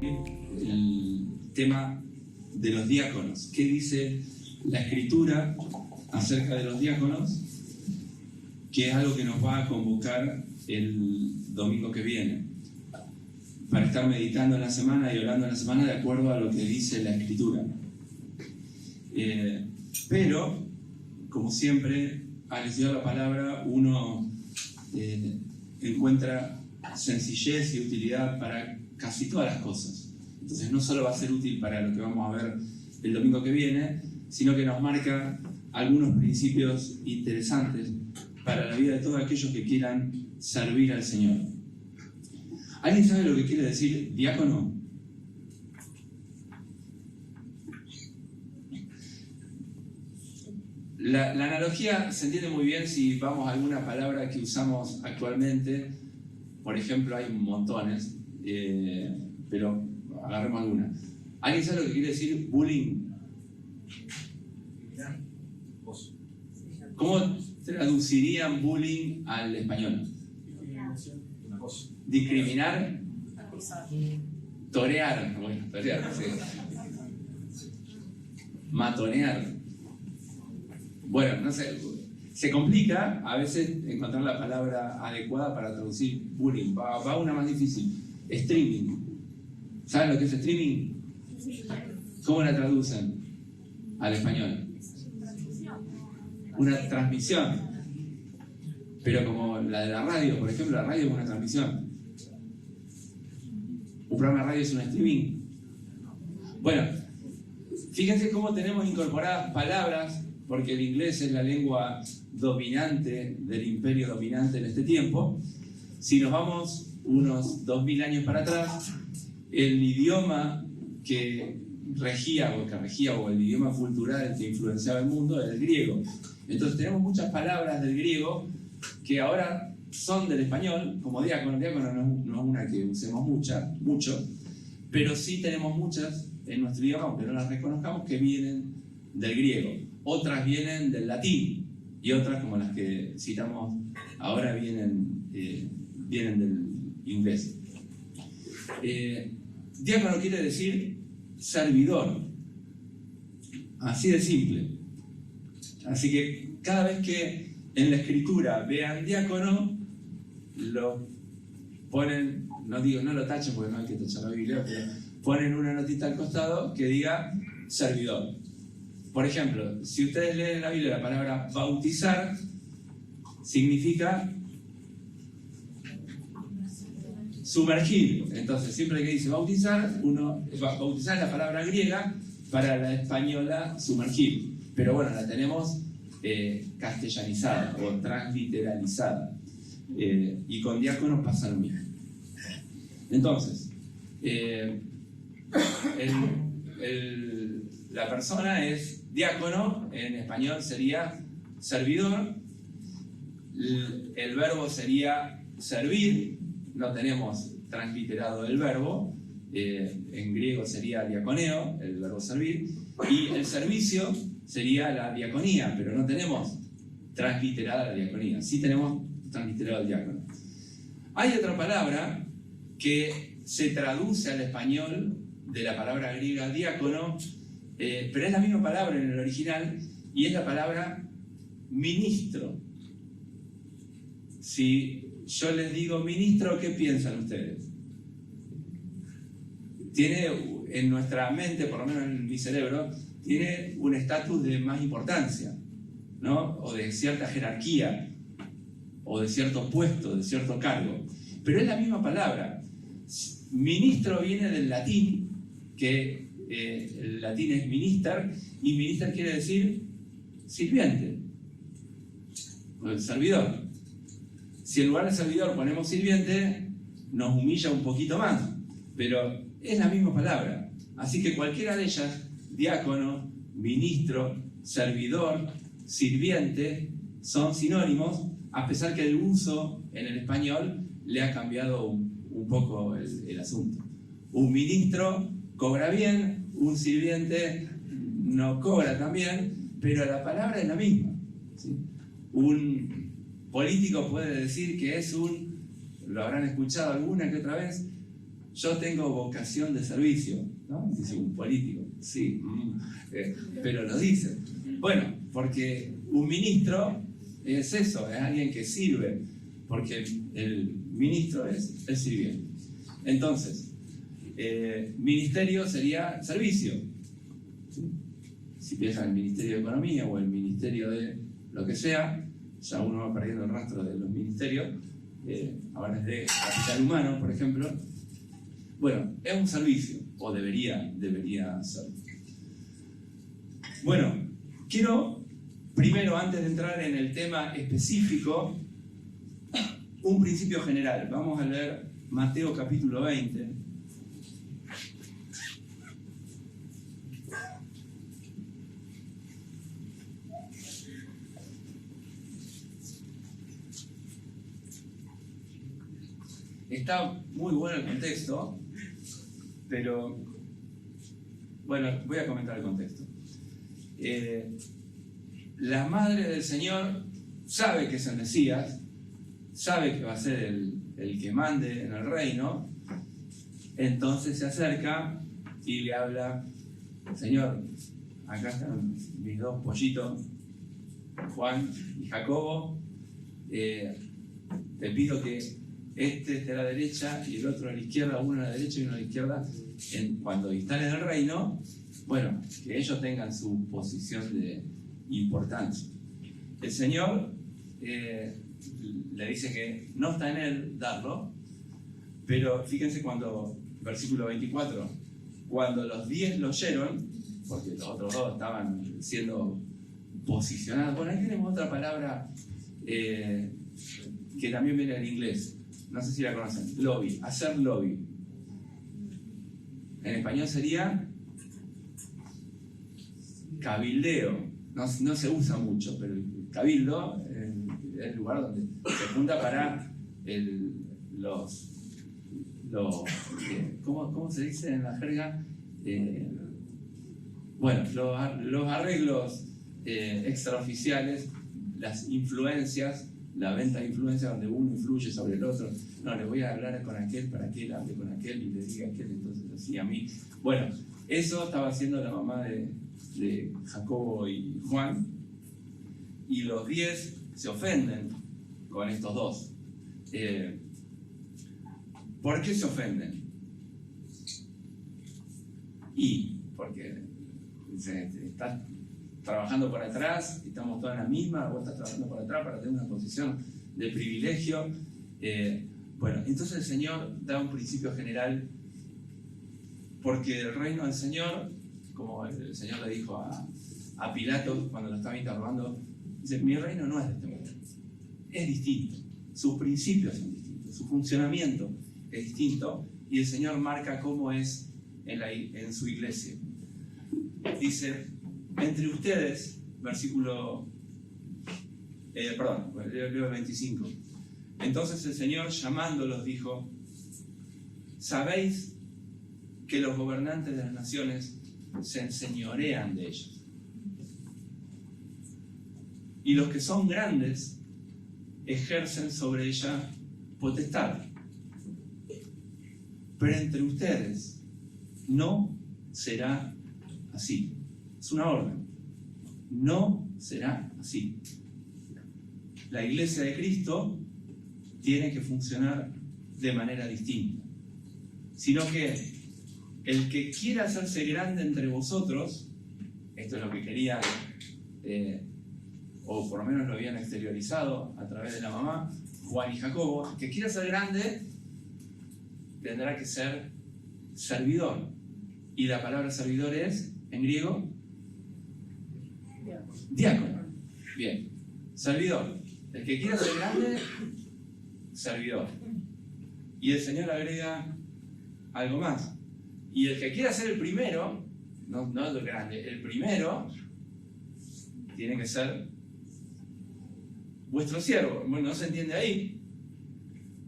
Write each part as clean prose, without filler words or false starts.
el tema de los diáconos. ¿Qué dice la Escritura acerca de los diáconos? Que es algo que nos va a convocar el domingo que viene, para estar meditando en la semana y orando en la semana de acuerdo a lo que dice la Escritura. Pero, como siempre, al estudiar la palabra uno encuentra sencillez y utilidad para casi todas las cosas. Entonces no solo va a ser útil para lo que vamos a ver el domingo que viene, sino que nos marca algunos principios interesantes para la vida de todos aquellos que quieran servir al Señor. ¿Alguien sabe lo que quiere decir diácono? La analogía se entiende muy bien si vamos a alguna palabra que usamos actualmente. Por ejemplo, hay montones, pero agarremos alguna. ¿Alguien sabe lo que quiere decir bullying? ¿Cómo traducirían bullying al español? Discriminar, torear, bueno, torear, sí. Matonear. Bueno, no sé, se complica a veces encontrar la palabra adecuada para traducir bullying. Va una más difícil. Streaming. ¿Saben lo que es streaming? ¿Cómo la traducen al español? Una transmisión. Pero como la de la radio, por ejemplo, la radio es una transmisión. ¿Un programa de radio es un streaming? Bueno, fíjense cómo tenemos incorporadas palabras, porque el inglés es la lengua dominante del imperio dominante en este tiempo. Si nos vamos unos 2000 años para atrás, el idioma que regía o el idioma cultural que influenciaba el mundo era el griego. Entonces tenemos muchas palabras del griego que ahora son del español, como diácono. Diácono no es una que usemos mucho, pero sí tenemos muchas en nuestro idioma, aunque no las reconozcamos, que vienen del griego. Otras vienen del latín y otras, como las que citamos ahora, vienen del inglés. Diácono quiere decir servidor, así de simple. Así que cada vez que en la Escritura vean diácono, lo ponen, no lo tachen porque no hay que tachar la Biblia, pero ponen una notita al costado que diga servidor. Por ejemplo, si ustedes leen en la Biblia la palabra bautizar, significa sumergir. Entonces, siempre que dice bautizar, bautizar es la palabra griega, para la española sumergir. Pero bueno, la tenemos castellanizada o transliteralizada. Y con diácono pasa lo mismo. Entonces, la persona es diácono, en español sería servidor, el verbo sería servir, no tenemos transliterado el verbo, en griego sería diaconeo, el verbo servir, y el servicio sería la diaconía, pero no tenemos transliterada la diaconía, sí tenemos transliterado el diácono. Hay otra palabra que se traduce al español de la palabra griega diácono, pero es la misma palabra en el original, y es la palabra ministro. Si yo les digo ministro, ¿qué piensan ustedes? Tiene en nuestra mente, por lo menos en mi cerebro, tiene un estatus de más importancia, ¿no? O de cierta jerarquía, o de cierto puesto, de cierto cargo. Pero es la misma palabra. Ministro viene del latín, que el latín es minister, y minister quiere decir sirviente, o el servidor. Si en lugar de servidor ponemos sirviente, nos humilla un poquito más, pero es la misma palabra. Así que cualquiera de ellas, diácono, ministro, servidor, sirviente, son sinónimos, a pesar que el uso en el español le ha cambiado un poco el asunto. Un ministro cobra bien, un sirviente no cobra tan bien, pero la palabra es la misma, ¿sí? Un político puede decir que es lo habrán escuchado alguna que otra vez, yo tengo vocación de servicio, ¿no? Dice un político, sí, pero lo dice. Bueno, porque un ministro es eso, es alguien que sirve, porque el ministro es el sirviente. Entonces, ministerio sería servicio. ¿Sí? Si piensan en el Ministerio de Economía o el Ministerio de lo que sea, ya uno va perdiendo el rastro de los ministerios. Ahora es de capital humano, por ejemplo. Bueno, es un servicio, o debería ser. Bueno, quiero primero, antes de entrar en el tema específico, un principio general. Vamos a leer Mateo capítulo 20. Está muy bueno el contexto, pero bueno, voy a comentar el contexto. La madre del Señor sabe que es el Mesías, sabe que va a ser el que mande en el reino, entonces se acerca y le habla: Señor, acá están mis dos pollitos, Juan y Jacobo, te pido que este esté a la derecha y el otro a la izquierda, uno a la derecha y uno a la izquierda, cuando están en el reino, bueno, que ellos tengan su posición de importancia. El Señor le dice que no está en él darlo, pero fíjense cuando, versículo 24, cuando los 10 lo oyeron, porque los otros dos estaban siendo posicionados. Bueno, ahí tenemos otra palabra que también viene en inglés, no sé si la conocen, lobby, hacer lobby. En español sería cabildeo, no se usa mucho, pero el cabildo es el lugar donde se junta para ¿cómo se dice en la jerga? Bueno, los arreglos extraoficiales, las influencias, la venta de influencia donde uno influye sobre el otro. No, le voy a hablar con aquel para que él hable con aquel y le diga aquel, entonces así a mí. Bueno, eso estaba haciendo la mamá de Jacobo y Juan, y los 10 se ofenden con estos dos. ¿Por qué se ofenden? Y porque estás trabajando por atrás, estamos todos en la misma, vos estás trabajando por atrás para tener una posición de privilegio. Bueno, entonces el Señor da un principio general, porque el reino del Señor, como el Señor le dijo a Pilato cuando lo estaba interrogando, dice: mi reino no es de este mundo, es distinto, sus principios son distintos, su funcionamiento es distinto, y el Señor marca cómo es en su iglesia. Dice: entre ustedes, leo el 25. Entonces el Señor, llamándolos, dijo: ¿sabéis que los gobernantes de las naciones se enseñorean de ellos? Y los que son grandes ejercen sobre ella potestad. Pero entre ustedes no será así. Es una orden. No será así. La iglesia de Cristo tiene que funcionar de manera distinta. Sino que el que quiera hacerse grande entre vosotros, esto es lo que querían, o por lo menos lo habían exteriorizado a través de la mamá, Juan y Jacobo, el que quiera ser grande tendrá que ser servidor. Y la palabra servidor es, en griego, diácono. Bien, servidor. El que quiera ser grande, servidor. Y el Señor agrega algo más. Y el que quiera ser el primero, no el grande, el primero, tiene que ser vuestro siervo. Bueno, no se entiende ahí,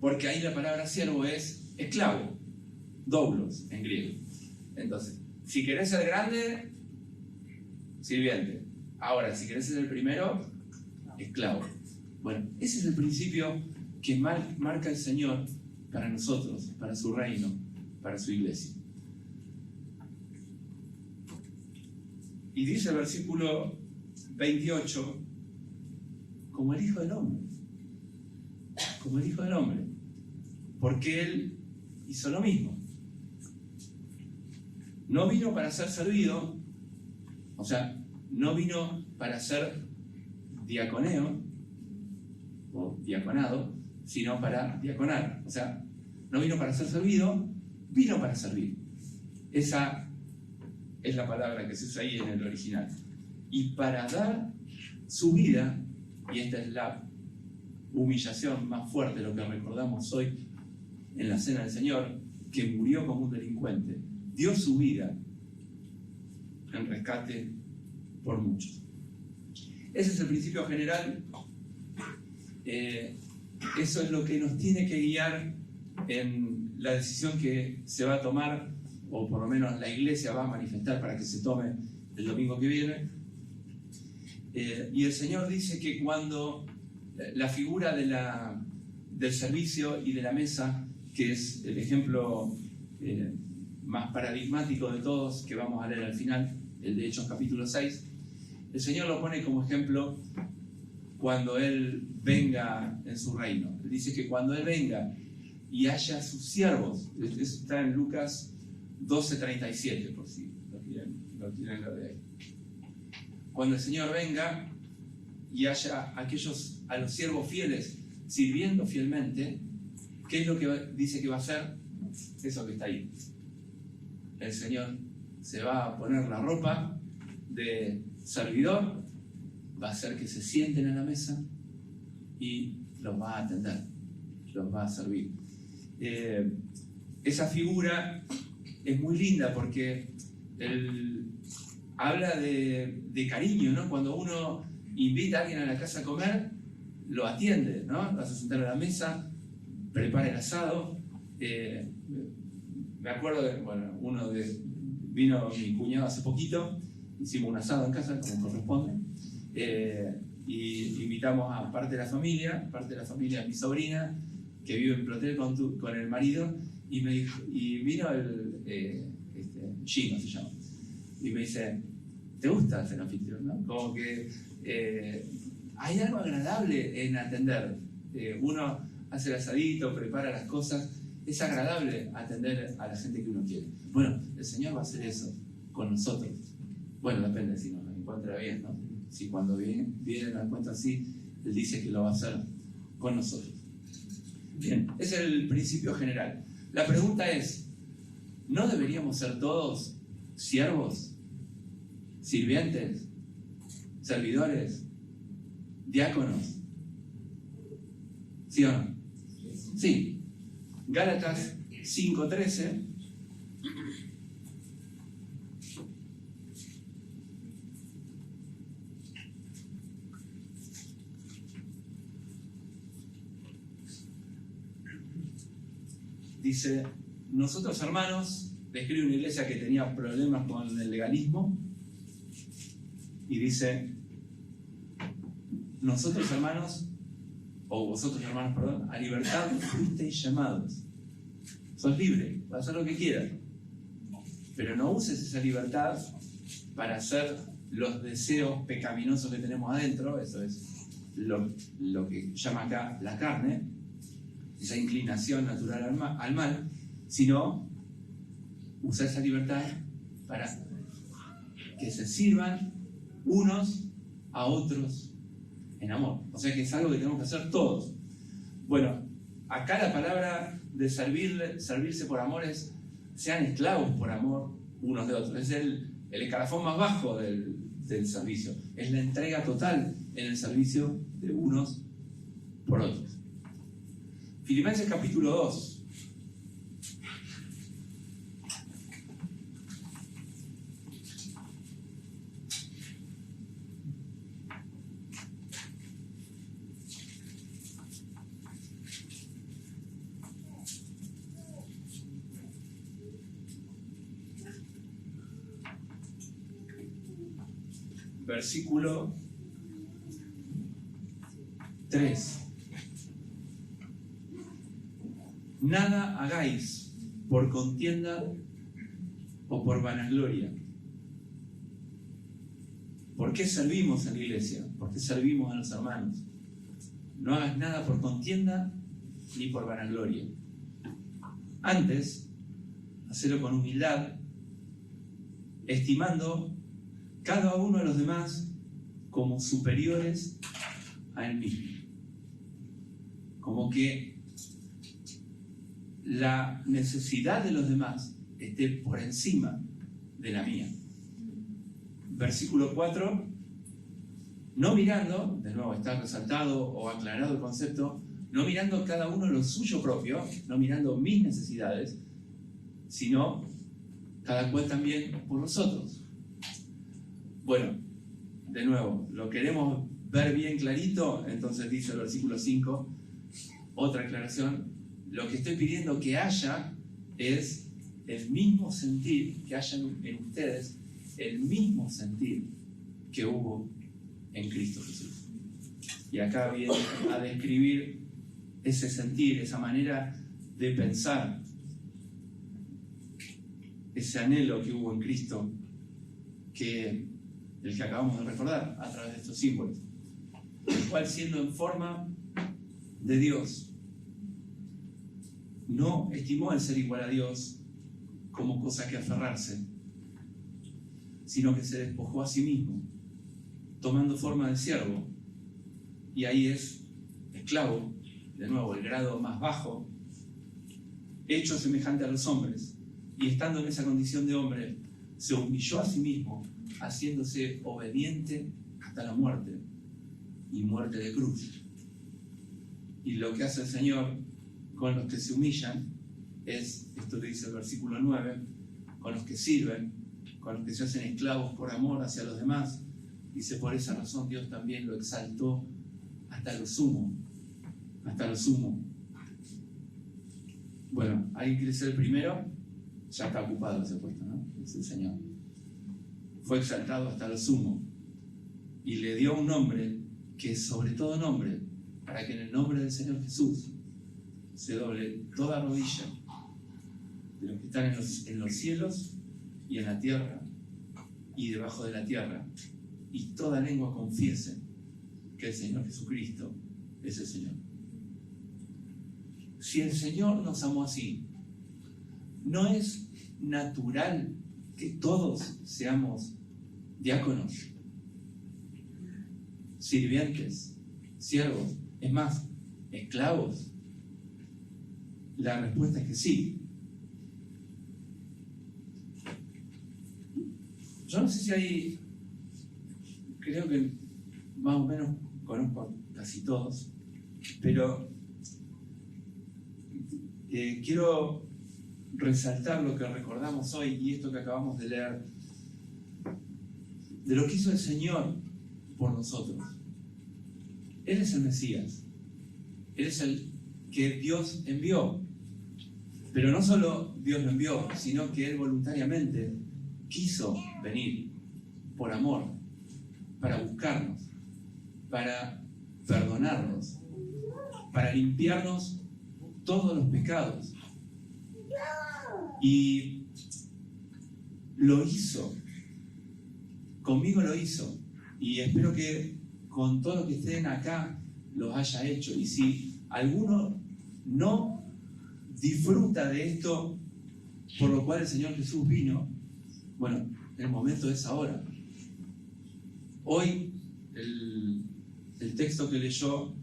porque ahí la palabra siervo es esclavo, doulos en griego. Entonces, si querés ser grande, sirviente. Ahora, si querés ser el primero, esclavo. Bueno, ese es el principio que marca el Señor para nosotros, para su reino, para su iglesia. Y dice el versículo 28, como el Hijo del Hombre. Como el Hijo del Hombre. Porque Él hizo lo mismo. No vino para ser servido, o sea, no vino para ser diaconeo o diaconado, sino para diaconar. O sea, no vino para ser servido, vino para servir. Esa es la palabra que se usa ahí en el original. Y para dar su vida, y esta es la humillación más fuerte, lo que recordamos hoy en la Cena del Señor, que murió como un delincuente, dio su vida en rescate por muchos. Ese es el principio general. Eso es lo que nos tiene que guiar en la decisión que se va a tomar, o por lo menos la iglesia va a manifestar para que se tome el domingo que viene. Y el Señor dice que cuando la figura del servicio y de la mesa, que es el ejemplo más paradigmático de todos, que vamos a leer al final, el de Hechos capítulo 6, el Señor lo pone como ejemplo cuando Él venga en su reino. Él dice que cuando Él venga y haya sus siervos, eso está en Lucas 12:37, por si lo quieren leer de ahí. Cuando el Señor venga y haya a los siervos fieles sirviendo fielmente, ¿qué es lo que dice que va a hacer? Eso que está ahí. El Señor se va a poner la ropa de servidor, va a hacer que se sienten a la mesa y los va a atender, los va a servir. Esa figura es muy linda porque habla de cariño, ¿no? Cuando uno invita a alguien a la casa a comer, lo atiende, ¿no? Lo hace sentar a la mesa, prepara el asado. Me acuerdo de, vino mi cuñado hace poquito, hicimos un asado en casa, como corresponde, y invitamos a parte de la familia, mi sobrina, que vive en Plotel con el marido, y vino Gino se llama, y me dice, ¿te gusta ser anfitrión? ¿No? Como que hay algo agradable en atender. Uno hace el asadito, prepara las cosas, es agradable atender a la gente que uno quiere. Bueno, el Señor va a hacer eso con nosotros. Bueno, depende si nos encuentra bien, ¿no? Si cuando viene nos encuentra así, Él dice que lo va a hacer con nosotros. Bien, ese es el principio general. La pregunta es, ¿no deberíamos ser todos siervos, sirvientes, servidores, diáconos? ¿Sí o no? Sí. Gálatas 5:13 dice, nosotros hermanos, describe una iglesia que tenía problemas con el legalismo, y dice, nosotros hermanos, o vosotros hermanos, perdón, a libertad fuisteis llamados. Sos libre, para hacer lo que quieras, pero no uses esa libertad para hacer los deseos pecaminosos que tenemos adentro. Eso es lo que llama acá la carne, esa inclinación natural al mal, sino usar esa libertad para que se sirvan unos a otros en amor. O sea que es algo que tenemos que hacer todos. Bueno, acá la palabra de servirse por amor es sean esclavos por amor unos de otros. Es el escalafón más bajo del servicio. Es la entrega total en el servicio de unos por otros. Filipenses capítulo 2. Versículo 3. Nada hagáis por contienda o por vanagloria. ¿Por qué servimos en la iglesia? ¿Por qué servimos a los hermanos? No hagas nada por contienda ni por vanagloria. Antes, hacelo con humildad, estimando cada uno de los demás como superiores a él mismo. Como que la necesidad de los demás esté por encima de la mía. Versículo 4, no mirando, de nuevo está resaltado o aclarado el concepto, no mirando cada uno lo suyo propio, no mirando mis necesidades, sino cada cual también por los otros. Bueno, de nuevo, lo queremos ver bien clarito, entonces dice el versículo 5, otra aclaración, lo que estoy pidiendo que haya es el mismo sentir, que haya en ustedes el mismo sentir que hubo en Cristo Jesús. Y acá viene a describir ese sentir, esa manera de pensar, ese anhelo que hubo en Cristo, el que acabamos de recordar a través de estos símbolos, el cual, siendo en forma de Dios, no estimó el ser igual a Dios como cosa que aferrarse, sino que se despojó a sí mismo, tomando forma de siervo, y ahí es esclavo, de nuevo el grado más bajo, hecho semejante a los hombres, y estando en esa condición de hombre, se humilló a sí mismo, haciéndose obediente hasta la muerte, y muerte de cruz. Y lo que hace el Señor con los que se humillan es, esto que dice el versículo 9, con los que sirven, con los que se hacen esclavos por amor hacia los demás. Dice, por esa razón Dios también lo exaltó hasta lo sumo, hasta lo sumo. Bueno, alguien quiere ser el primero, ya está ocupado ese puesto, ¿no? Es el Señor. Fue exaltado hasta lo sumo y le dio un nombre que es sobre todo nombre, para que en el nombre del Señor Jesús se doble toda rodilla de los que están en los cielos y en la tierra y debajo de la tierra, y toda lengua confiese que el Señor Jesucristo es el Señor. Si el Señor nos amó así, ¿no es natural que todos seamos diáconos, sirvientes, siervos, es más, esclavos? La respuesta es que sí. Yo no sé si hay, creo que más o menos conozco a casi todos, pero quiero resaltar lo que recordamos hoy y esto que acabamos de leer, de lo que hizo el Señor por nosotros. Él es el Mesías, Él es el que Dios envió, pero no solo Dios lo envió, sino que Él voluntariamente quiso venir por amor, para buscarnos, para perdonarnos, para limpiarnos todos los pecados. Y lo hizo, conmigo lo hizo, y espero que con todos los que estén acá los haya hecho. Y si alguno no disfruta de esto por lo cual el Señor Jesús vino, bueno, el momento es ahora. Hoy el texto que leyó,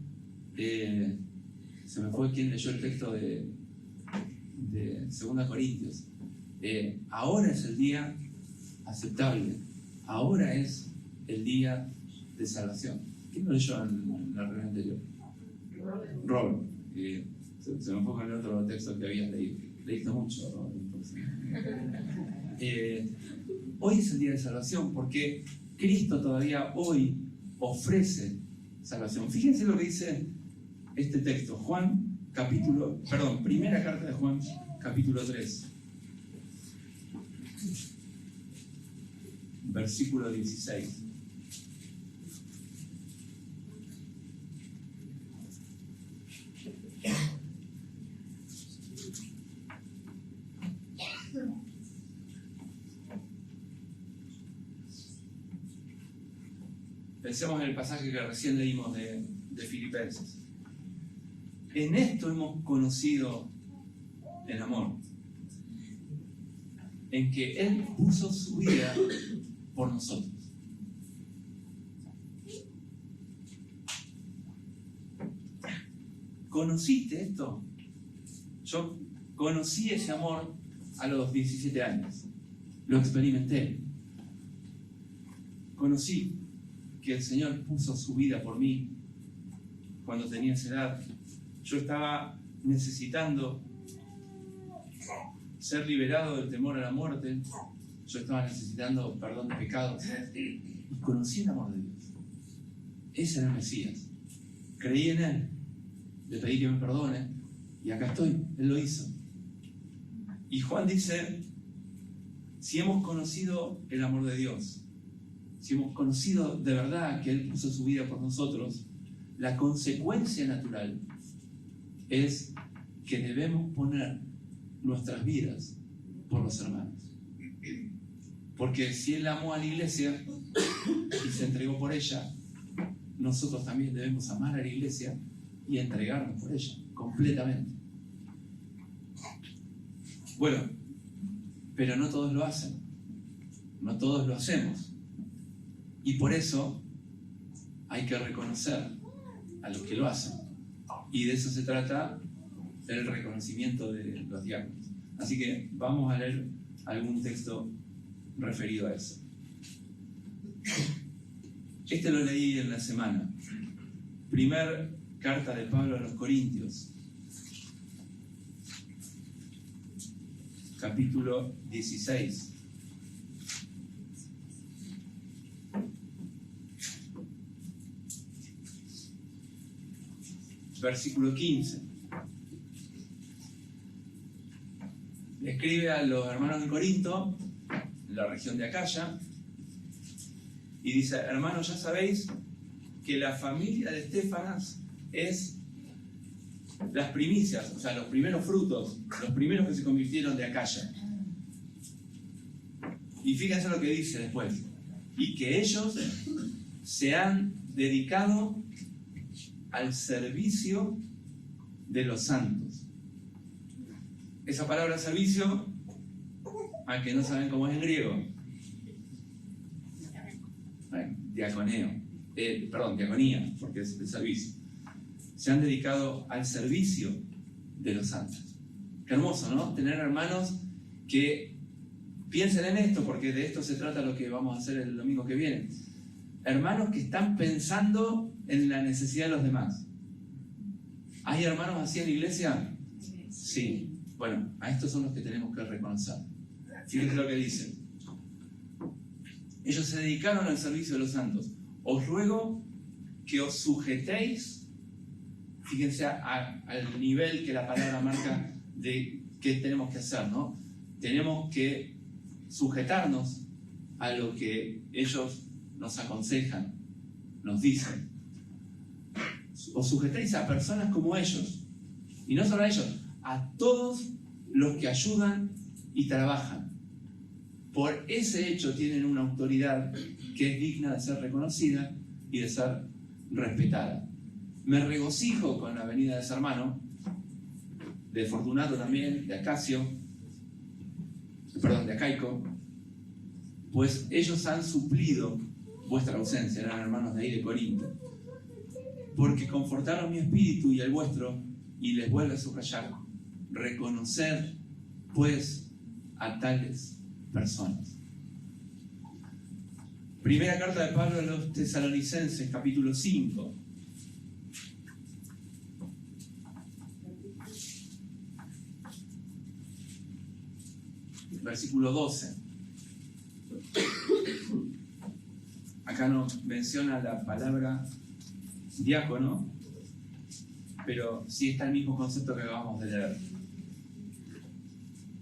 se me fue quien leyó el texto de 2 Corintios. Ahora es el día aceptable, ahora es el día de salvación. ¿Quién lo leyó en la reunión anterior? Robert. Se me fue con el otro texto que habías leído. Leíste mucho, Robert. Hoy es el día de salvación porque Cristo todavía hoy ofrece salvación. Fíjense lo que dice este texto, primera carta de Juan, capítulo 3, versículo 16. Pensemos en el pasaje que recién leímos de Filipenses. En esto hemos conocido el amor, en que Él puso su vida por nosotros. ¿Conociste esto? Yo conocí ese amor a los 17 años. Lo experimenté. Conocí que el Señor puso su vida por mí cuando tenía esa edad. Yo estaba necesitando ser liberado del temor a la muerte. Yo estaba necesitando perdón de pecados. Y conocí el amor de Dios. Ese era el Mesías. Creí en Él. Le pedí que me perdone. Y acá estoy. Él lo hizo. Y Juan dice, si hemos conocido el amor de Dios, si hemos conocido de verdad que Él puso su vida por nosotros, la consecuencia natural es que debemos poner nuestras vidas por los hermanos. Porque si Él amó a la iglesia y se entregó por ella, nosotros también debemos amar a la iglesia y entregarnos por ella, completamente. Bueno, pero no todos lo hacen. No todos lo hacemos. Y por eso hay que reconocer a los que lo hacen. Y de eso se trata el reconocimiento de los diáconos. Así que vamos a leer algún texto referido a eso. Este lo leí en la semana. Primer carta de Pablo a los Corintios, capítulo 16. Versículo 15. Le escribe a los hermanos de Corinto, en la región de Acaya, y dice: hermanos, ya sabéis que la familia de Estéfanas es las primicias, o sea, los primeros frutos, los primeros que se convirtieron de Acaya. Y fíjense lo que dice después: y que ellos se han dedicado al servicio de los santos. Esa palabra servicio, a que no saben cómo es en griego, diaconía, porque es el servicio. Se han dedicado al servicio de los santos. Qué hermoso, ¿no? Tener hermanos que piensen en esto, porque de esto se trata lo que vamos a hacer el domingo que viene. Hermanos que están pensando en la necesidad de los demás. ¿Hay hermanos así en la iglesia? Sí. Bueno, a estos son los que tenemos que reconocer. Fíjense lo que dice. Ellos se dedicaron al servicio de los santos. Os ruego que os sujetéis, fíjense al nivel que la palabra marca de qué tenemos que hacer, ¿no? Tenemos que sujetarnos a lo que ellos nos aconsejan, nos dicen. Os sujetéis a personas como ellos, y no solo a ellos, a todos los que ayudan y trabajan. Por ese hecho tienen una autoridad que es digna de ser reconocida y de ser respetada. Me regocijo con la venida de ese hermano, de Fortunato también, de Acaico, pues ellos han suplido vuestra ausencia, eran hermanos de ahí de Corinto, porque confortaron mi espíritu y el vuestro, y les vuelve a subrayar: reconocer pues a tales personas. Primera carta de Pablo a los Tesalonicenses, capítulo 5. Versículo 12. Acá no menciona la palabra diácono, pero sí está el mismo concepto que acabamos de leer.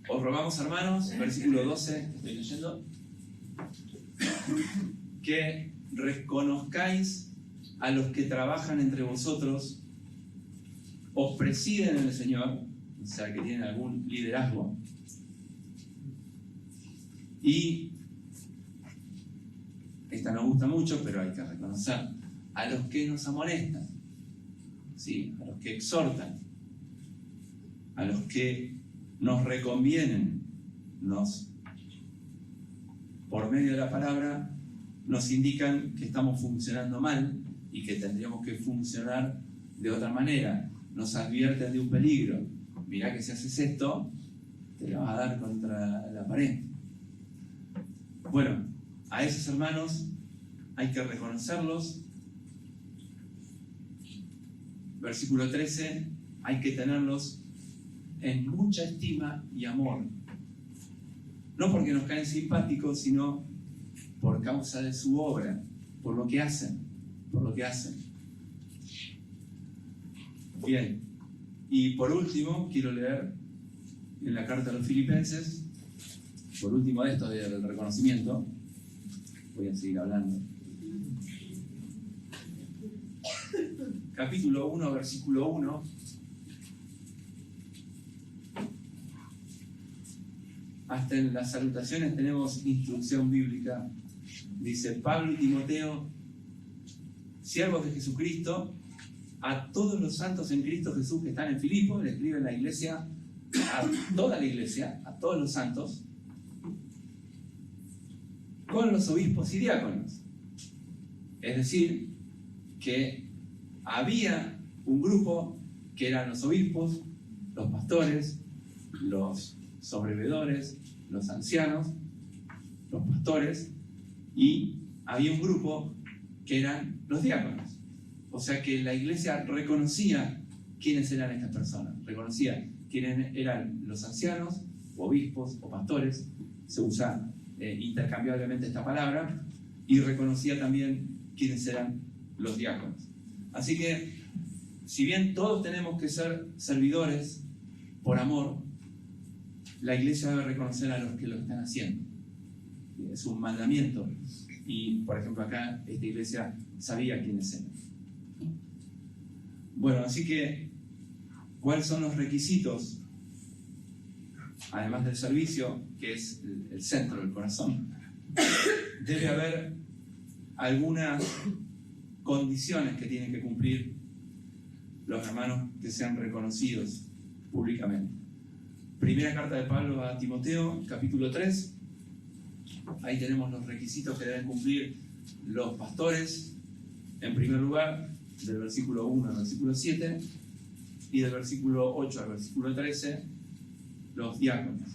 Os rogamos, hermanos, versículo 12, estoy leyendo, que reconozcáis a los que trabajan entre vosotros, os presiden en el Señor, o sea, que tienen algún liderazgo, esta nos gusta mucho, pero hay que reconocer, a los que nos amonestan, ¿sí? A los que exhortan, a los que nos reconvienen, por medio de la palabra, nos indican que estamos funcionando mal y que tendríamos que funcionar de otra manera. Nos advierten de un peligro. Mirá que si haces esto, te la vas a dar contra la pared. Bueno, a esos hermanos hay que reconocerlos. Versículo 13, hay que tenerlos en mucha estima y amor. No porque nos caen simpáticos, sino por causa de su obra, por lo que hacen, Bien, y por último, quiero leer en la carta a los Filipenses, por último de esto del reconocimiento, voy a seguir hablando. Capítulo 1, versículo 1. Hasta en las salutaciones tenemos instrucción bíblica. Dice: Pablo y Timoteo, siervos de Jesucristo, a todos los santos en Cristo Jesús que están en Filipos, le escriben la iglesia, a toda la iglesia, a todos los santos, con los obispos y diáconos. Es decir, que había un grupo que eran los obispos, los pastores, los sobreveedores, los ancianos, los pastores, y había un grupo que eran los diáconos. O sea que la iglesia reconocía quiénes eran estas personas, reconocía quiénes eran los ancianos, o obispos, o pastores, se usa intercambiablemente esta palabra, y reconocía también quiénes eran los diáconos. Así que, si bien todos tenemos que ser servidores por amor, la iglesia debe reconocer a los que lo están haciendo. Es un mandamiento. Y, por ejemplo, acá esta iglesia sabía quiénes eran. Bueno, así que, ¿cuáles son los requisitos? Además del servicio, que es el centro del corazón, debe haber algunas condiciones que tienen que cumplir los hermanos que sean reconocidos públicamente. Primera carta de Pablo a Timoteo, capítulo 3. Ahí tenemos los requisitos que deben cumplir los pastores, en primer lugar, del versículo 1 al versículo 7, y del versículo 8 al versículo 13, los diáconos.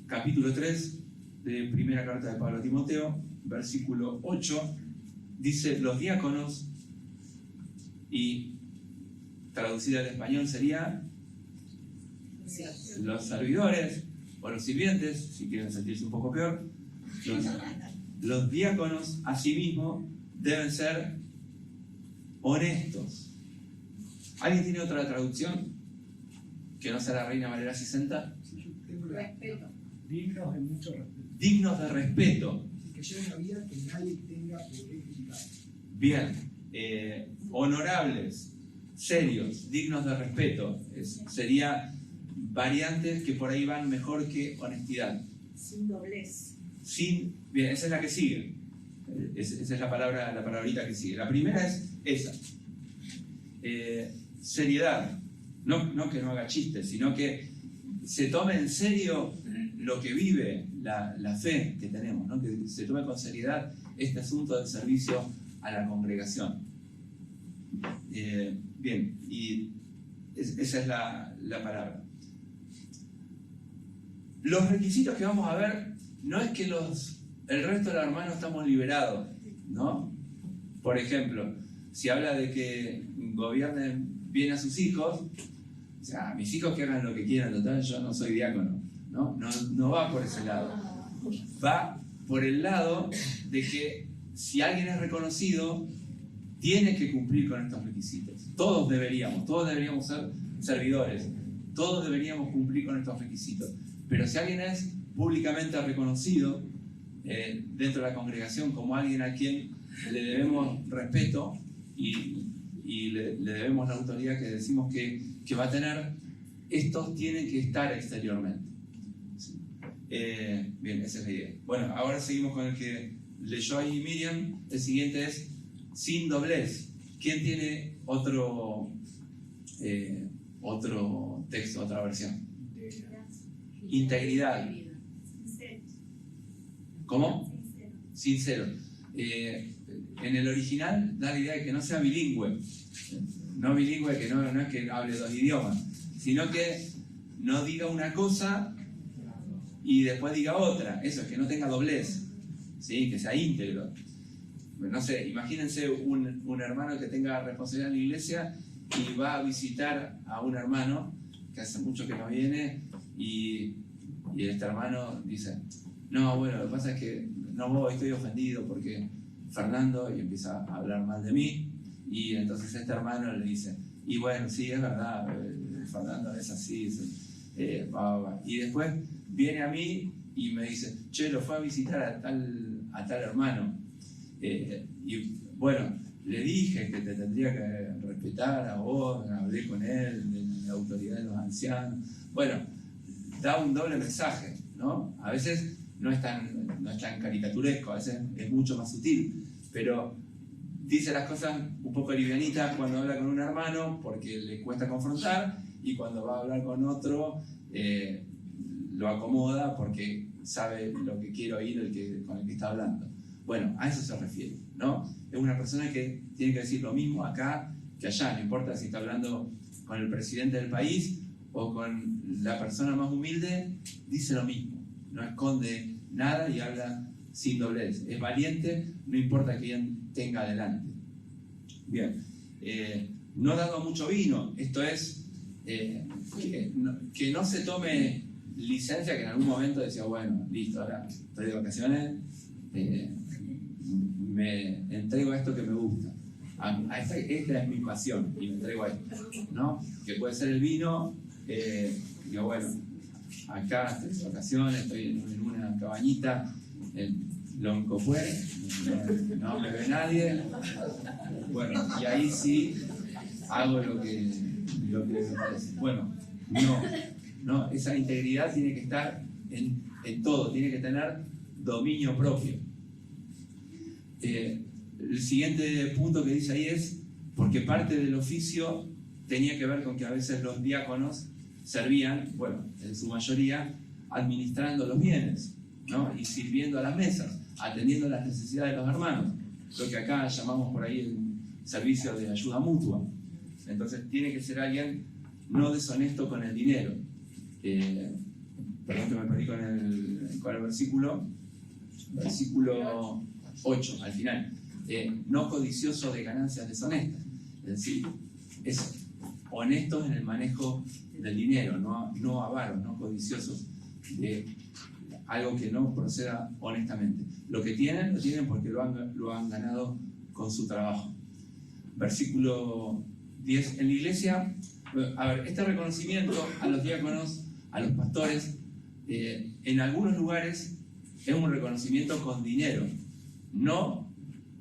Capítulo 3 de primera carta de Pablo a Timoteo, versículo 8, dice: los diáconos, y traducida al español sería los servidores o los sirvientes, si quieren sentirse un poco peor. Los diáconos asimismo deben ser honestos. ¿Alguien tiene otra traducción que no sea la Reina Valera 60? Respeto. Dignos de mucho respeto. Dignos de respeto. Que lleven una vida que nadie tenga por criticar. Bien. Honorables, serios, dignos de respeto. Sería variantes que por ahí van mejor que honestidad. Sin doblez. Bien, esa es la que sigue. Esa es la palabrita que sigue. La primera es esa. Seriedad. No que no haga chistes, sino que se tome en serio lo que vive la fe que tenemos, ¿no? Que se tome con seriedad este asunto del servicio a la congregación. Bien, y esa es la palabra. Los requisitos que vamos a ver, no es que el resto de los hermanos estamos liberados, ¿no? Por ejemplo, si habla de que gobiernen bien a sus hijos, o sea, mis hijos que hagan lo que quieran, total, yo no soy diácono, ¿no? No va por ese lado. Va por el lado de que si alguien es reconocido, tiene que cumplir con estos requisitos. Todos deberíamos ser servidores, todos deberíamos cumplir con estos requisitos. Pero si alguien es públicamente reconocido dentro de la congregación como alguien a quien le debemos respeto y le debemos la autoridad que decimos que va a tener, estos tienen que estar exteriormente. ¿Sí? Bien, esa es la idea. Bueno, ahora seguimos con el que leyó ahí Miriam. El siguiente es sin doblez. ¿Quién tiene otro texto, otra versión? Integridad. ¿Cómo? Sincero. En el original da la idea de que no sea bilingüe. No bilingüe, que no es que hable dos idiomas, sino que no diga una cosa y después diga otra. Eso es, que no tenga doblez, ¿sí? Que sea íntegro. No sé, imagínense un hermano que tenga responsabilidad en la iglesia y va a visitar a un hermano que hace mucho que no viene y este hermano dice: no, bueno, lo que pasa es que no voy, estoy ofendido porque Fernando, y empieza a hablar mal de mí, y entonces este hermano le dice: y bueno, sí, es verdad, Fernando es así, y después viene a mí y me dice: che, lo fue a visitar a tal hermano, y bueno, le dije que te tendría que respetar a vos, hablé con él de la autoridad de los ancianos. Bueno, da un doble mensaje, ¿no? A veces no es tan caricaturesco, a veces es mucho más sutil, pero dice las cosas un poco livianitas cuando habla con un hermano porque le cuesta confrontar, y cuando va a hablar con otro lo acomoda porque sabe lo que quiere oír con el que está hablando. Bueno, a eso se refiere, ¿no? Es una persona que tiene que decir lo mismo acá que allá, no importa si está hablando con el presidente del país o con la persona más humilde, dice lo mismo, no esconde nada y habla sin doblez. Es valiente, no importa quién tenga adelante. Bien, no dando mucho vino, esto es que no se tome licencia, que en algún momento decía: bueno, listo, ahora estoy de vacaciones, me entrego a esto que me gusta, esta es mi pasión y me entrego a esto, ¿no? Que puede ser el vino. Digo, bueno, acá estoy de vacaciones, estoy en una cabañita en Loncopué, no me ve nadie, bueno, y ahí sí hago lo que me parece. Bueno, no, esa integridad tiene que estar en todo, tiene que tener dominio propio. El siguiente punto que dice ahí es: porque parte del oficio tenía que ver con que a veces los diáconos servían, bueno, en su mayoría, administrando los bienes, ¿no? Y sirviendo a las mesas, atendiendo las necesidades de los hermanos, lo que acá llamamos por ahí el servicio de ayuda mutua. Entonces tiene que ser alguien no deshonesto con el dinero. Perdón que me perdí con el versículo 8 al final. No codicioso de ganancias deshonestas, es decir, es honestos en el manejo del dinero, no avaros, no codiciosos de algo que no proceda honestamente. Lo que tienen, lo tienen porque lo han ganado con su trabajo. Versículo 10. En la iglesia, a ver, este reconocimiento a los diáconos, a los pastores, en algunos lugares es un reconocimiento con dinero. No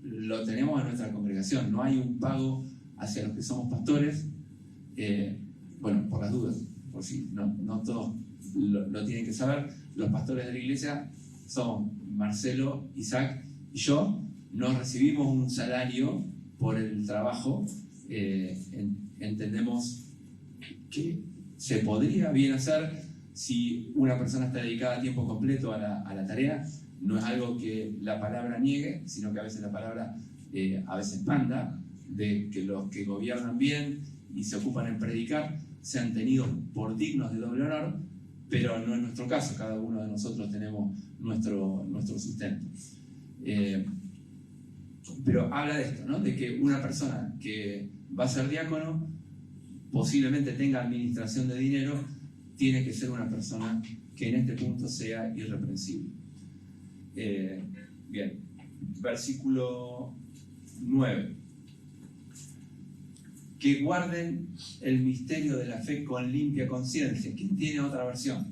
lo tenemos en nuestra congregación, no hay un pago hacia los que somos pastores. Bueno, por las dudas, por si no todos lo tienen que saber, los pastores de la iglesia son Marcelo, Isaac y yo. No recibimos un salario por el trabajo. Entendemos que se podría bien hacer si una persona está dedicada a tiempo completo a la tarea. No es algo que la palabra niegue, sino que a veces la palabra a veces manda de que los que gobiernan bien y se ocupan en predicar sean tenidos por dignos de doble honor, pero no es nuestro caso. Cada uno de nosotros tenemos nuestro sustento. Pero habla de esto, ¿no? De que una persona que va a ser diácono posiblemente tenga administración de dinero, tiene que ser una persona que en este punto sea irreprensible. Bien, versículo 9. Que guarden el misterio de la fe con limpia conciencia. ¿Quién tiene otra versión?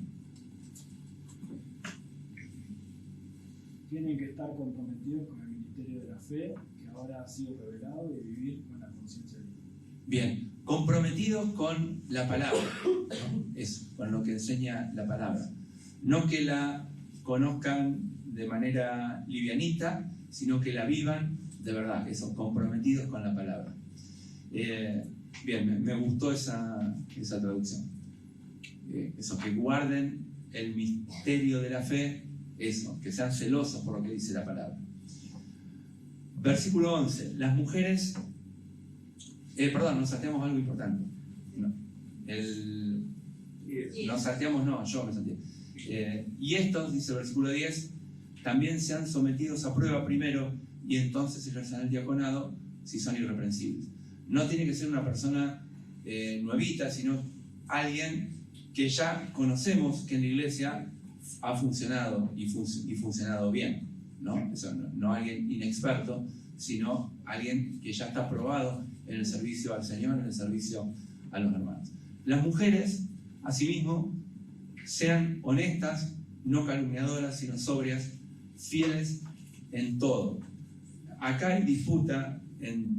Tienen que estar comprometidos con el ministerio de la fe que ahora ha sido revelado, y vivir con la conciencia limpia. Bien, comprometidos con la palabra, ¿no? Eso, con lo que enseña la palabra. No que la conozcan de manera livianita, sino que la vivan de verdad, que son comprometidos con la palabra. Bien, me gustó esa traducción. Eso, que guarden el misterio de la fe, eso, que sean celosos por lo que dice la palabra. Versículo 11. Las mujeres... nos salteamos algo importante. No, nos salteamos, no, yo me salteé. Y estos, dice el versículo 10, también sean sometidos a prueba primero y entonces ejercerán el diaconado si son irreprensibles. No tiene que ser una persona nuevita, sino alguien que ya conocemos que en la iglesia ha funcionado y funcionado bien, ¿no? Eso, no alguien inexperto, sino alguien que ya está probado en el servicio al Señor, en el servicio a los hermanos. Las mujeres, asimismo, sean honestas, no calumniadoras, sino sobrias, fieles en todo. Acá hay disputa, en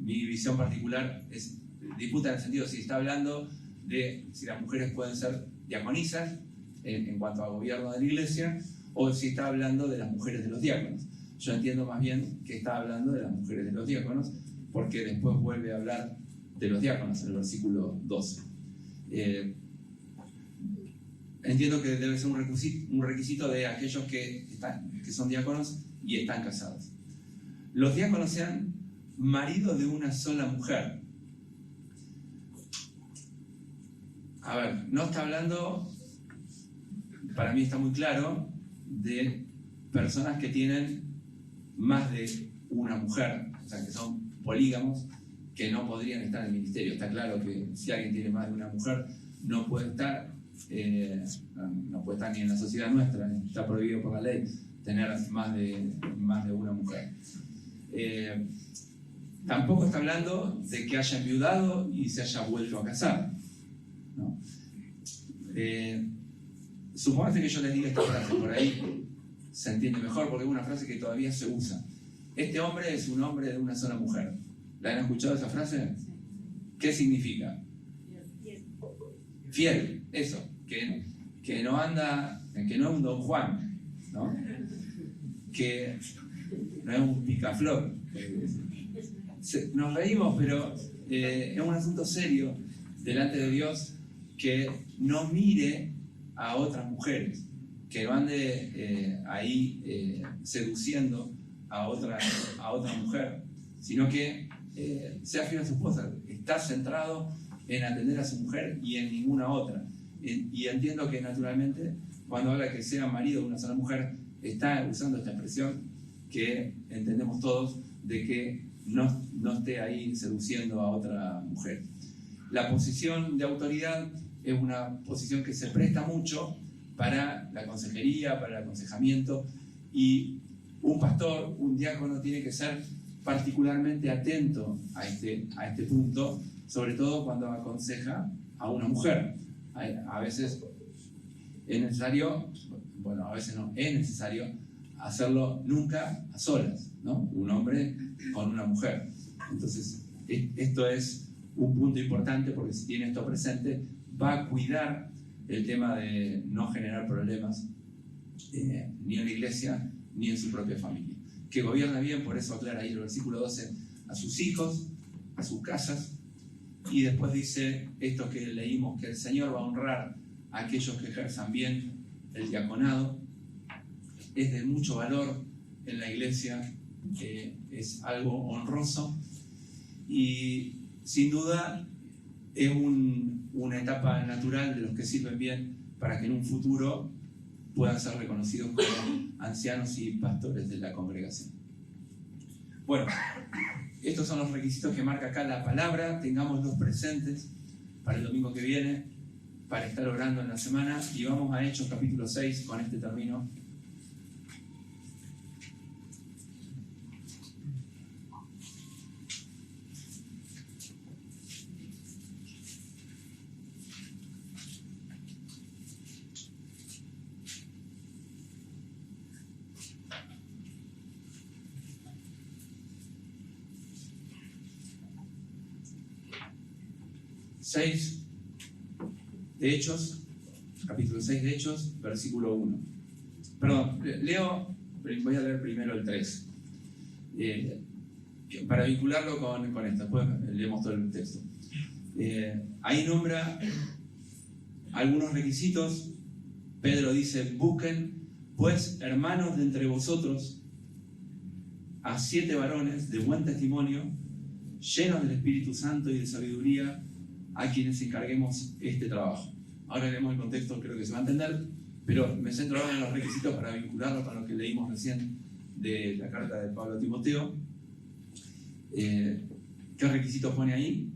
mi visión particular, es disputa en el sentido si está hablando de si las mujeres pueden ser diaconisas en cuanto a gobierno de la iglesia, o si está hablando de las mujeres de los diáconos. Yo entiendo más bien que está hablando de las mujeres de los diáconos, porque después vuelve a hablar de los diáconos en el versículo 12. Entiendo que debe ser un requisito de aquellos que son diáconos y están casados. Los diáconos sean maridos de una sola mujer. A ver, no está hablando, para mí está muy claro, de personas que tienen más de una mujer, o sea, que son polígamos, que no podrían estar en el ministerio. Está claro que si alguien tiene más de una mujer, no puede estar ni en la sociedad nuestra, está prohibido por la ley tener más de una mujer. Tampoco está hablando de que haya enviudado y se haya vuelto a casar, ¿no? Supóngase que yo les diga esta frase, por ahí se entiende mejor porque es una frase que todavía se usa. Este hombre es un hombre de una sola mujer. ¿La han escuchado esa frase? ¿Qué significa? Fiel, eso, que no anda, que no es un Don Juan, ¿no? Que no es un picaflor. Nos reímos, pero es un asunto serio delante de Dios, que no mire a otras mujeres, que no ande ahí seduciendo a otra mujer, sino que sea fiel a su esposa, está centrado en atender a su mujer y en ninguna otra. Y entiendo que naturalmente, cuando habla que sea marido de una sola mujer, está usando esta expresión que entendemos todos, de que no esté ahí seduciendo a otra mujer. La posición de autoridad es una posición que se presta mucho para la consejería, para el aconsejamiento, y un pastor, un diácono, tiene que ser particularmente atento a este punto, sobre todo cuando aconseja a una mujer. A veces es necesario, bueno, a veces no, es necesario hacerlo nunca a solas, ¿no? Un hombre con una mujer. Entonces, esto es un punto importante, porque si tiene esto presente, va a cuidar el tema de no generar problemas ni en la iglesia ni en su propia familia. Que gobierna bien, por eso aclara ahí el versículo 12, a sus hijos, a sus casas, y después dice esto que leímos, que el Señor va a honrar a aquellos que ejerzan bien el diaconado. Es de mucho valor en la iglesia, es algo honroso, y sin duda es una etapa natural de los que sirven bien para que en un futuro puedan ser reconocidos como ancianos y pastores de la congregación. Bueno, estos son los requisitos que marca acá la palabra. Tengámoslos presentes para el domingo que viene, para estar orando en la semana, y vamos a Hechos capítulo 6, con este termino. 6 de Hechos, capítulo 6 de Hechos, versículo 1. Perdón, voy a leer primero el 3. Para vincularlo con esto, después leemos todo el texto. Ahí nombra algunos requisitos. Pedro dice: busquen pues, hermanos de entre vosotros, a 7 varones de buen testimonio, llenos del Espíritu Santo y de sabiduría, a quienes encarguemos este trabajo. Ahora leemos el contexto, creo que se va a entender, pero me centro ahora en los requisitos para vincularlo con lo que leímos recién de la carta de Pablo a Timoteo. ¿Qué requisitos pone ahí?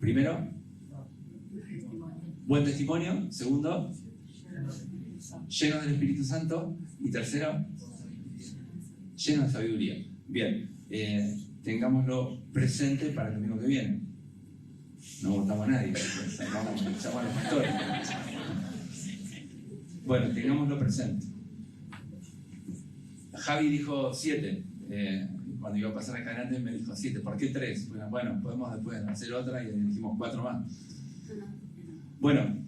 Primero, buen testimonio. Segundo, lleno del Espíritu Santo. Y tercero, lleno de sabiduría. Bien, tengámoslo presente para el domingo que viene. No votamos a nadie, llamamos a los pastores. Bueno, tengámoslo presente. Javi dijo 7. Cuando iba a pasar acá adelante me dijo 7. ¿Por qué 3? Bueno, podemos después hacer otra y dijimos 4 más. Bueno,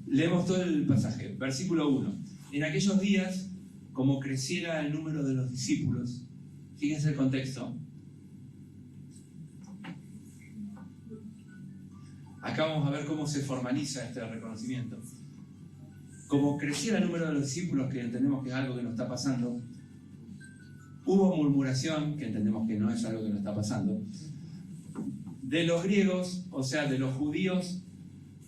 leemos todo el pasaje. Versículo 1. En aquellos días, como creciera el número de los discípulos, fíjense el contexto. Acá vamos a ver cómo se formaliza este reconocimiento. Como creciera el número de los discípulos, que entendemos que es algo que nos está pasando, hubo murmuración, que entendemos que no es algo que nos está pasando, de los griegos, o sea, de los judíos,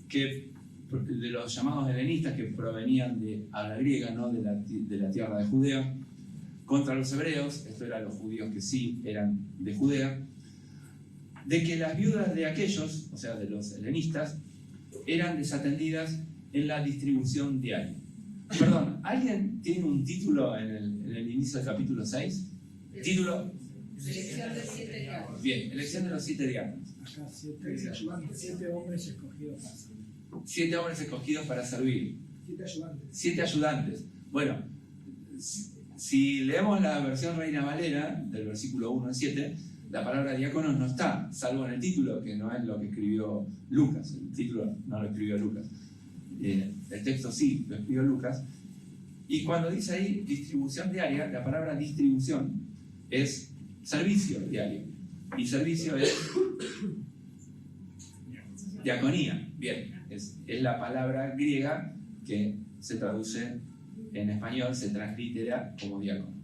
de los llamados helenistas, que provenían de habla griega, ¿no? de la tierra de Judea, contra los hebreos, esto eran los judíos que sí eran de Judea, de que las viudas de aquellos, o sea, de los helenistas, eran desatendidas en la distribución diaria. Perdón, ¿alguien tiene un título en el inicio del capítulo 6? ¿Título? Elección de 7 diáconos. Bien, elección de los 7 diáconos. Acá 7 hombres escogidos para servir. 7 hombres escogidos para servir. 7 ayudantes. 7 ayudantes. Bueno, si leemos la versión Reina Valera, del versículo 1 al 7, la palabra diáconos no está, salvo en el título, que no es lo que escribió Lucas. El título no lo escribió Lucas. El texto sí, lo escribió Lucas. Y cuando dice ahí distribución diaria, la palabra distribución es servicio diario. Y servicio es diaconía. Bien, es la palabra griega que se traduce en español, se translitera como diácono.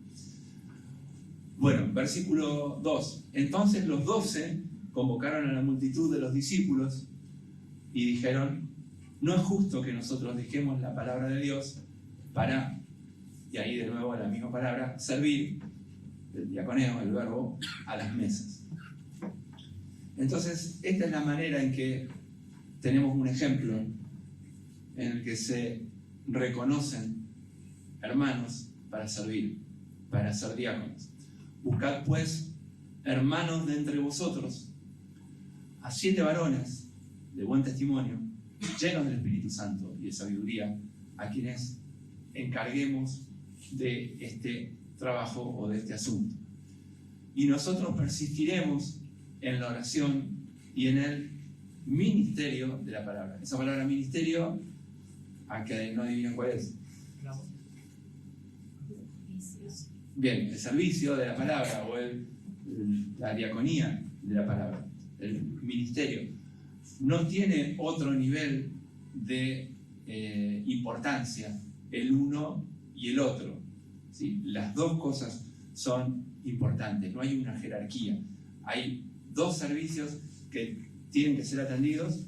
Bueno, versículo 2. Entonces los 12 convocaron a la multitud de los discípulos y dijeron: no es justo que nosotros dejemos la palabra de Dios para, y ahí de nuevo la misma palabra, servir, el diaconeo, el verbo, a las mesas. Entonces, esta es la manera en que tenemos un ejemplo en el que se reconocen hermanos para servir, para ser diáconos. Buscad pues, hermanos de entre vosotros, a 7 varones de buen testimonio, llenos del Espíritu Santo y de sabiduría, a quienes encarguemos de este trabajo o de este asunto. Y nosotros persistiremos en la oración y en el ministerio de la palabra. Esa palabra ministerio, a que no adivinen cuál es. Bien, el servicio de la palabra o la diaconía de la palabra, el ministerio, no tiene otro nivel de importancia el uno y el otro, ¿sí? Las dos cosas son importantes, no hay una jerarquía. Hay 2 servicios que tienen que ser atendidos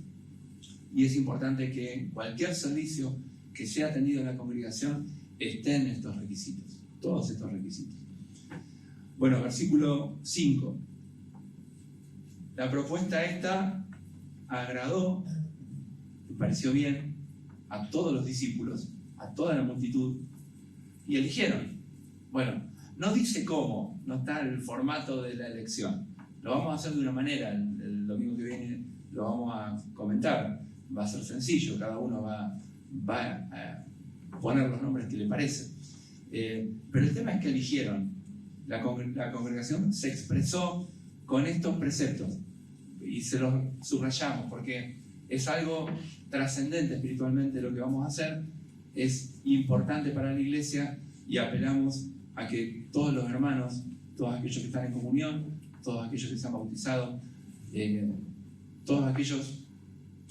y es importante que en cualquier servicio que sea atendido en la congregación estén estos requisitos, todos estos requisitos. Bueno, versículo 5. La propuesta esta agradó, me pareció bien, a todos los discípulos, a toda la multitud, y eligieron. Bueno, no dice cómo, no está el formato de la elección. Lo vamos a hacer de una manera, el domingo que viene lo vamos a comentar. Va a ser sencillo, cada uno va a poner los nombres que le parece. Pero el tema es que eligieron. La congregación se expresó con estos preceptos. y se los subrayamos porque es algo trascendente espiritualmente lo que vamos a hacer, es importante para la iglesia y apelamos a que todos los hermanos, todos aquellos que están en comunión, todos aquellos que se han bautizado, todos aquellos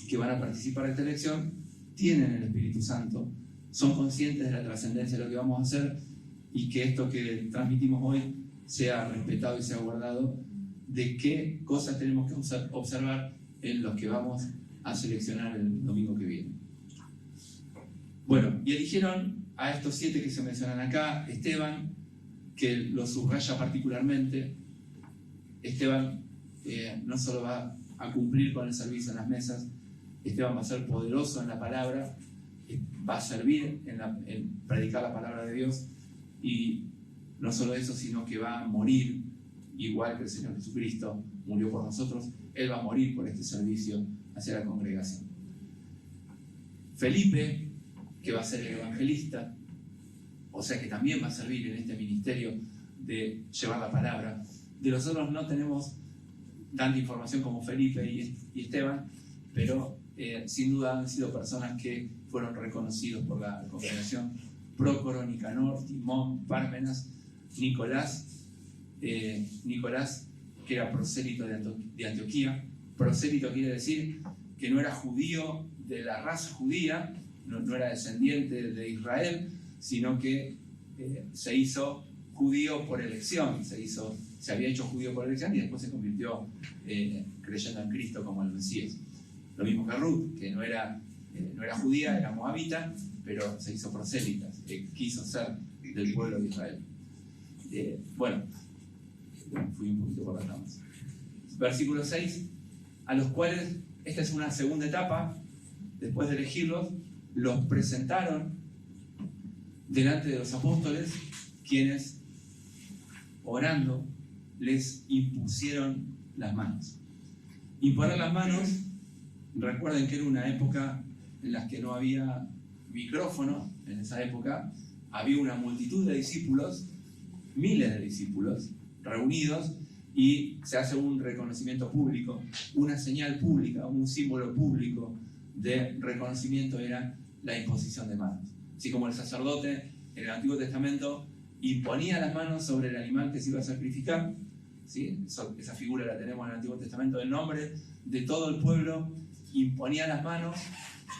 que van a participar de esta elección, tienen el Espíritu Santo, son conscientes de la trascendencia de lo que vamos a hacer y que esto que transmitimos hoy sea respetado y sea guardado, de qué cosas tenemos que observar en los que vamos a seleccionar el domingo que viene. Bueno, y eligieron a estos 7 que se mencionan acá. Esteban, que lo subraya particularmente. Esteban no solo va a cumplir con el servicio en las mesas, Esteban va a ser poderoso en la palabra, va a servir en predicar la palabra de Dios, y no solo eso, sino que va a morir igual que el Señor Jesucristo murió por nosotros. Él va a morir por este servicio hacia la congregación. Felipe, que va a ser el evangelista, o sea que también va a servir en este ministerio de llevar la palabra. De los otros no tenemos tanta información como Felipe y Esteban, pero sin duda han sido personas que fueron reconocidos por la congregación. Prócoro, Nicanor, Timón, Pármenas, Nicolás, que era prosélito de Antioquía. Prosélito quiere decir que no era judío de la raza judía, no era descendiente de Israel, sino que se hizo judío por elección, se había hecho judío por elección y después se convirtió creyendo en Cristo como el Mesías. Lo mismo que Ruth, que no era judía, era moabita, pero se hizo prosélita, quiso ser del pueblo de Israel. Bueno, fui un poquito por las ramas. Versículo 6, a los cuales, esta es una segunda etapa, después de elegirlos, los presentaron delante de los apóstoles, quienes, orando, les impusieron las manos. Imponer las manos, recuerden que era una época en la que no había micrófono. En esa época había una multitud de discípulos, miles de discípulos reunidos, y se hace un reconocimiento público, una señal pública, un símbolo público de reconocimiento era la imposición de manos. Así como el sacerdote en el Antiguo Testamento imponía las manos sobre el animal que se iba a sacrificar, ¿sí? Esa figura la tenemos en el Antiguo Testamento, en nombre de todo el pueblo imponía las manos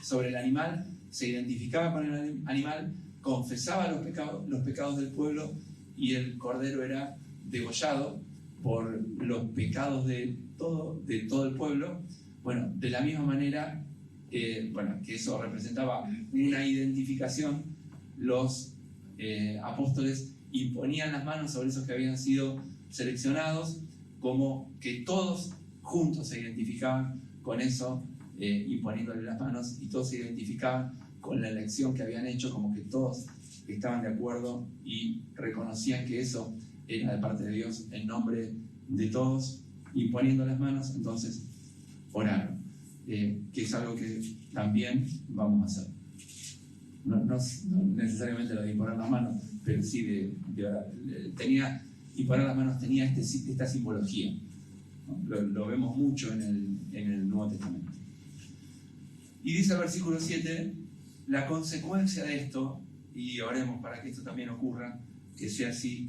sobre el animal, se identificaba con el animal, confesaba los pecados del pueblo, y el cordero era degollado por los pecados de todo el pueblo. Bueno, de la misma manera, que eso representaba una identificación, los apóstoles imponían las manos sobre esos que habían sido seleccionados, como que todos juntos se identificaban con eso, imponiéndole las manos, y todos se identificaban con la elección que habían hecho, como que todos estaban de acuerdo y reconocían que eso era de parte de Dios en nombre de todos, imponiendo las manos. Entonces oraron, que es algo que también vamos a hacer. No necesariamente lo de imponer las manos, pero sí de orar. Imponer las manos tenía esta simbología, ¿no? Lo vemos mucho en el Nuevo Testamento. Y dice el versículo 7, la consecuencia de esto, y oremos para que esto también ocurra, que sea así,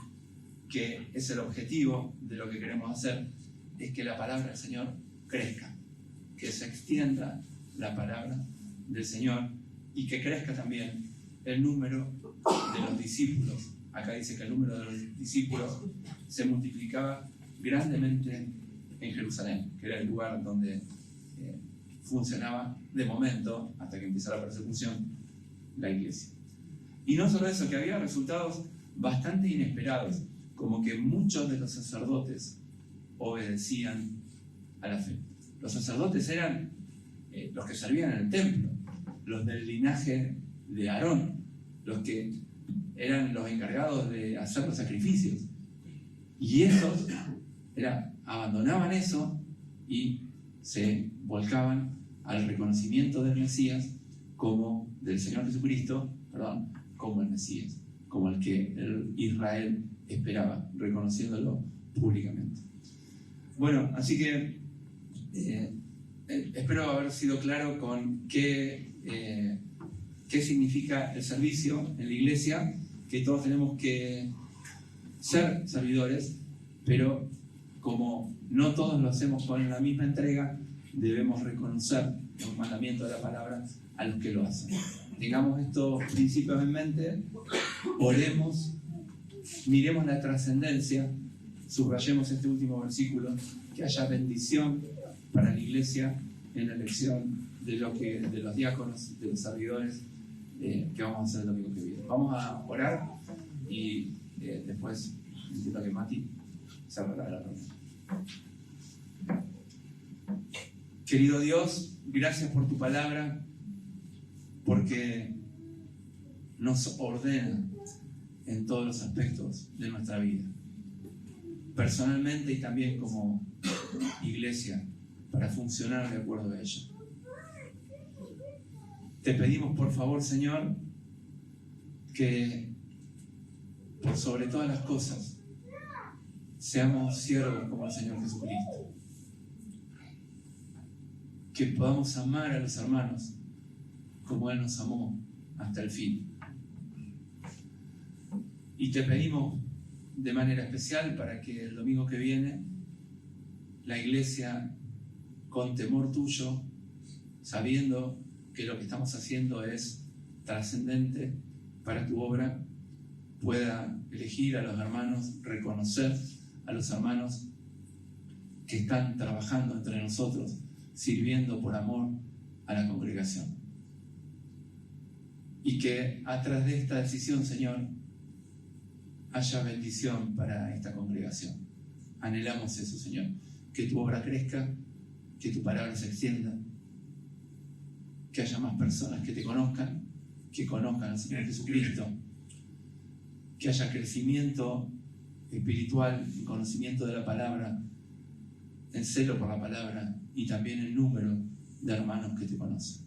que es el objetivo de lo que queremos hacer, es que la palabra del Señor crezca, que se extienda la palabra del Señor y que crezca también el número de los discípulos. Acá dice que el número de los discípulos se multiplicaba grandemente en Jerusalén, que era el lugar donde funcionaba de momento, hasta que empezara la persecución, la iglesia. Y no solo eso, que había resultados bastante inesperados, como que muchos de los sacerdotes obedecían a la fe. Los sacerdotes eran los que servían en el templo, los del linaje de Aarón, los que eran los encargados de hacer los sacrificios. Y esos abandonaban eso y se volcaban al reconocimiento del Mesías del Señor Jesucristo, como el Mesías, como el que Israel esperaba, reconociéndolo públicamente. Bueno, así que Espero haber sido claro con qué significa el servicio en la iglesia, que todos tenemos que ser servidores, pero como no todos lo hacemos con la misma entrega, debemos reconocer los mandamientos de la palabra a los que lo hacen. Tengamos estos principios en mente, oremos, miremos la trascendencia, subrayemos este último versículo, que haya bendición para la iglesia en la elección de los diáconos, de los servidores que vamos a hacer el domingo que viene. Vamos a orar y después entiendo que Mati cerrará la reunión. Querido Dios, gracias por tu palabra, porque nos ordena en todos los aspectos de nuestra vida, personalmente y también como iglesia, para funcionar de acuerdo a ella. Te pedimos, por favor, Señor, que por sobre todas las cosas seamos siervos como el Señor Jesucristo, que podamos amar a los hermanos como Él nos amó hasta el fin. Y te pedimos de manera especial para que el domingo que viene la iglesia, con temor tuyo, sabiendo que lo que estamos haciendo es trascendente para tu obra, pueda elegir a los hermanos, reconocer a los hermanos que están trabajando entre nosotros, sirviendo por amor a la congregación. Y que a través de esta decisión, Señor, haya bendición para esta congregación. Anhelamos eso, Señor, que tu obra crezca, que tu palabra se extienda, que haya más personas que te conozcan, que conozcan al Señor Jesucristo, que haya crecimiento espiritual, en conocimiento de la palabra, en celo por la palabra y también el número de hermanos que te conocen.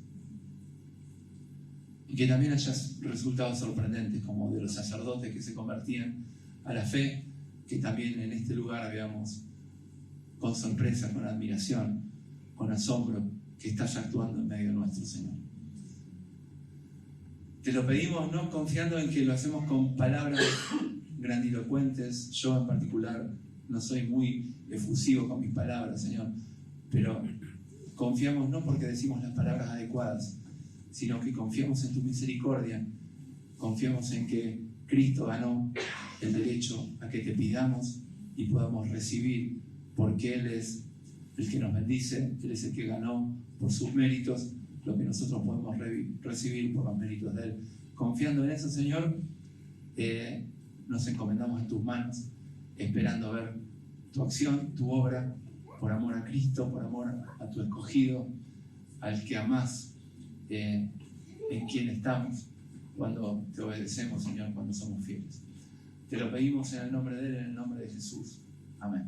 Y que también haya resultados sorprendentes, como de los sacerdotes que se convertían a la fe, que también en este lugar veamos con sorpresa, con admiración, con asombro, que estás actuando en medio nuestro, Señor. Te lo pedimos no confiando en que lo hacemos con palabras grandilocuentes. Yo en particular no soy muy efusivo con mis palabras, Señor, pero confiamos no porque decimos las palabras adecuadas, sino que confiamos en tu misericordia, confiamos en que Cristo ganó el derecho a que te pidamos y podamos recibir, porque Él es el que nos bendice, Él es el que ganó por sus méritos lo que nosotros podemos recibir por los méritos de Él. Confiando en eso, Señor, nos encomendamos en tus manos, esperando ver tu acción, tu obra, por amor a Cristo, por amor a tu escogido, al que amás, en quien estamos cuando te obedecemos, Señor, cuando somos fieles. Te lo pedimos en el nombre de Él, en el nombre de Jesús. Amén.